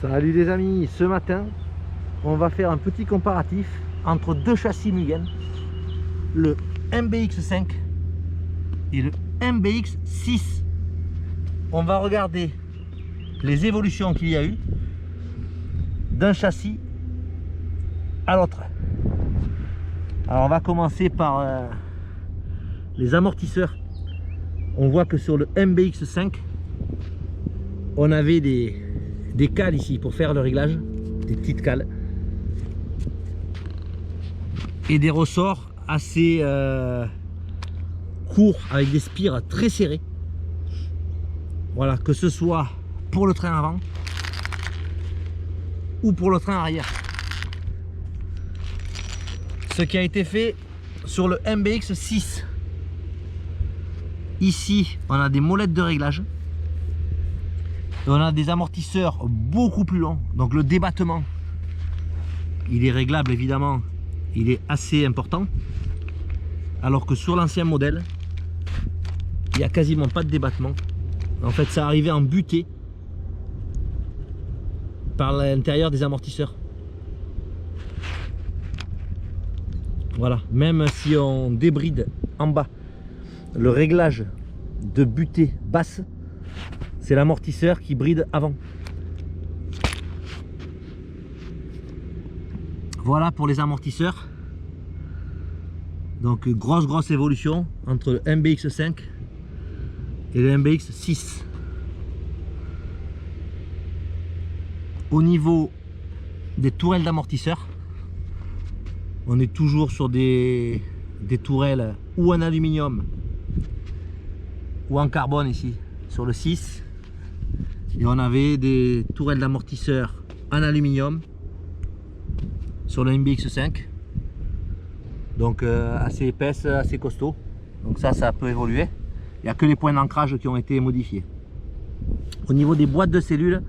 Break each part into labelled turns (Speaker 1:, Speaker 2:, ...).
Speaker 1: Salut les amis, ce matin on va faire un petit comparatif entre deux châssis Mugen, le MBX5 et le MBX6. On va regarder les évolutions qu'il y a eu d'un châssis à l'autre. Alors on va commencer par les amortisseurs. On voit que sur le MBX5 on avait des cales ici pour faire le réglage, des petites cales et des ressorts assez courts avec des spires très serrées. Voilà, que ce soit pour le train avant ou pour le train arrière. Ce qui a été fait sur le MBX6. Ici on a des molettes de réglage. Et on a des amortisseurs beaucoup plus longs, donc le débattement il est réglable évidemment, il est assez important, alors que sur l'ancien modèle il n'y a quasiment pas de débattement. En fait ça arrivait en butée par l'intérieur des amortisseurs. Voilà, même si on débride en bas le réglage de butée basse, c'est l'amortisseur qui bride avant. Voilà pour les amortisseurs. Donc grosse évolution entre le MBX5 et le MBX6. Au niveau des tourelles d'amortisseurs, on est toujours sur des tourelles ou en aluminium ou en carbone ici sur le 6. Et on avait des tourelles d'amortisseurs en aluminium sur le MBX5, donc assez épaisse, assez costaud. Donc ça peut évoluer. Il n'y a que les points d'ancrage qui ont été modifiés. Au niveau des boîtes de cellules,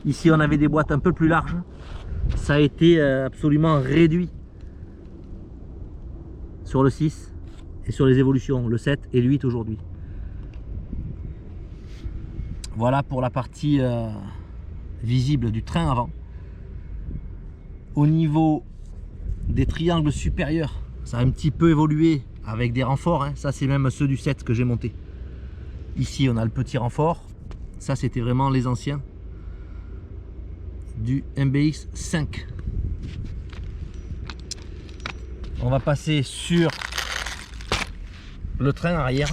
Speaker 1: ici on avait des boîtes un peu plus larges. Ça a été absolument réduit sur le 6 et sur les évolutions, le 7 et le 8 aujourd'hui. Voilà pour la partie visible du train avant. Au niveau des triangles supérieurs, ça a un petit peu évolué avec des renforts, hein. Ça c'est même ceux du 7 que j'ai monté. Ici on a le petit renfort, ça c'était vraiment les anciens du MBX5. On va passer sur le train arrière.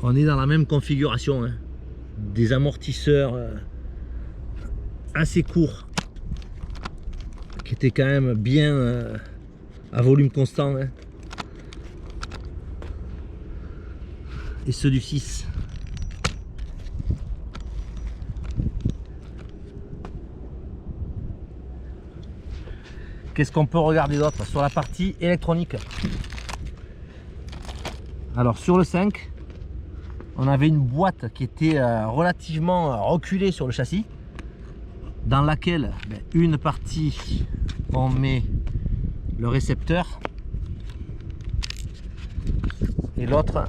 Speaker 1: On est dans la même configuration, hein. Des amortisseurs assez courts qui étaient quand même bien à volume constant, hein. Et ceux du 6. Qu'est-ce qu'on peut regarder d'autre sur la partie électronique? Alors sur le 5, on avait une boîte qui était relativement reculée sur le châssis, dans laquelle une partie on met le récepteur et l'autre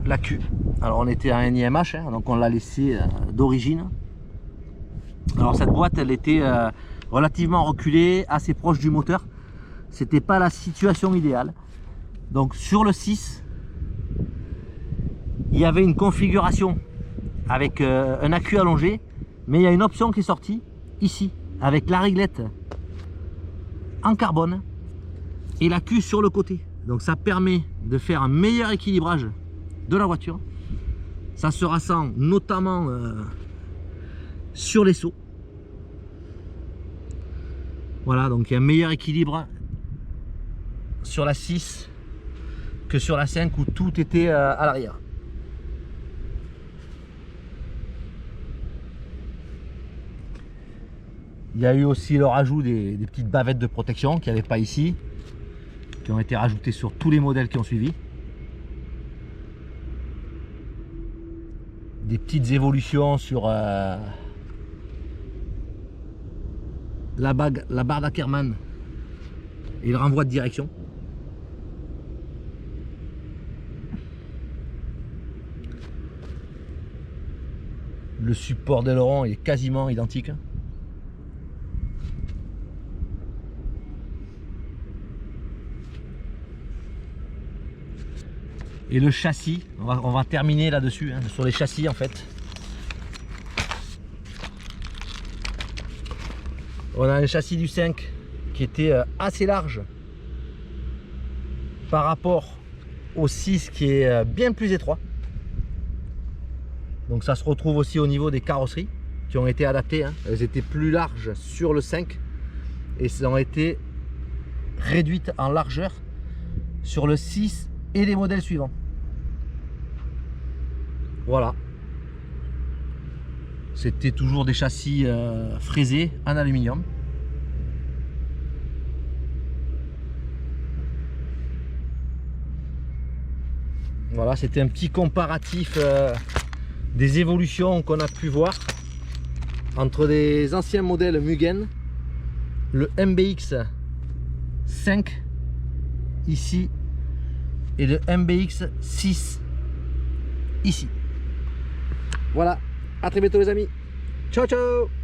Speaker 1: la queue. Alors on était à NIMH, hein, donc on l'a laissé d'origine. Alors cette boîte elle était relativement reculée, assez proche du moteur. C'était pas la situation idéale. Donc sur le 6, il y avait une configuration avec un accu allongé, mais il y a une option qui est sortie ici avec la réglette en carbone et l'accu sur le côté. Donc ça permet de faire un meilleur équilibrage de la voiture. Ça se ressent notamment sur les sauts. Voilà, donc il y a un meilleur équilibre sur la 6 que sur la 5 où tout était à l'arrière. Il y a eu aussi le rajout des petites bavettes de protection qu'il n'y avait pas ici, qui ont été rajoutées sur tous les modèles qui ont suivi. Des petites évolutions sur la barre d'Ackermann et le renvoi de direction. Le support d'aileron est quasiment identique. Et le châssis, on va terminer là-dessus, hein, sur les châssis en fait. On a un châssis du 5 qui était assez large par rapport au 6 qui est bien plus étroit. Donc ça se retrouve aussi au niveau des carrosseries qui ont été adaptées, hein. Elles étaient plus larges sur le 5 et elles ont été réduites en largeur sur le 6 et les modèles suivants. Voilà. C'était toujours des châssis fraisés en aluminium. Voilà, c'était un petit comparatif des évolutions qu'on a pu voir entre les anciens modèles Mugen, le MBX 5 ici et le MBX 6 ici. Voilà, à très bientôt les amis. Ciao ciao.